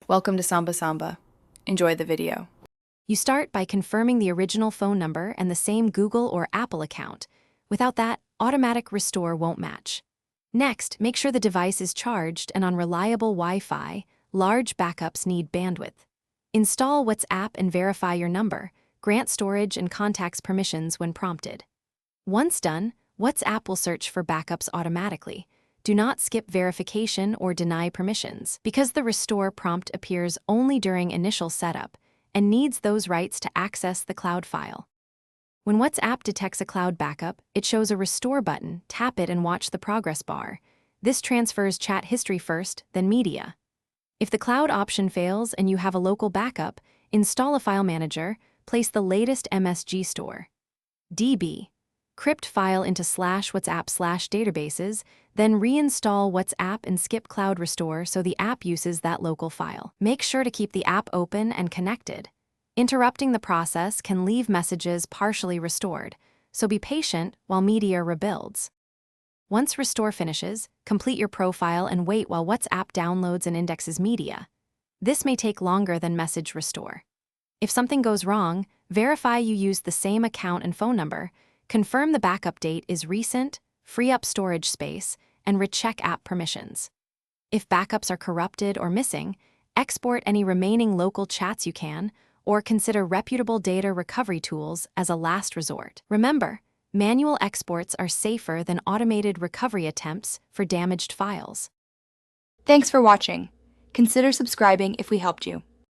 Welcome to Samba Samba. Enjoy the video. You start by confirming the original phone number and the same Google or Apple account. Without that, automatic restore won't match. Next, make sure the device is charged and on reliable Wi-Fi. Large backups need bandwidth. Install WhatsApp and verify your number. Grant storage and contacts permissions when prompted. Once done, WhatsApp will search for backups automatically. Do not skip verification or deny permissions, because the restore prompt appears only during initial setup and needs those rights to access the cloud file. When WhatsApp detects a cloud backup, it shows a restore button. Tap it and watch the progress bar. This transfers chat history first, then media. If the cloud option fails and you have a local backup, install a file manager, place the latest MSG store. DB. Crypt file into /WhatsApp/databases, then reinstall WhatsApp and skip cloud restore so the app uses that local file. Make sure to keep the app open and connected. Interrupting the process can leave messages partially restored, so be patient while media rebuilds. Once restore finishes, complete your profile and wait while WhatsApp downloads and indexes media. This may take longer than message restore. If something goes wrong, verify you used the same account and phone number. Confirm the backup date is recent, free up storage space, and recheck app permissions. If backups are corrupted or missing, export any remaining local chats you can, or consider reputable data recovery tools as a last resort. Remember, manual exports are safer than automated recovery attempts for damaged files. Thanks for watching. Consider subscribing if we helped you.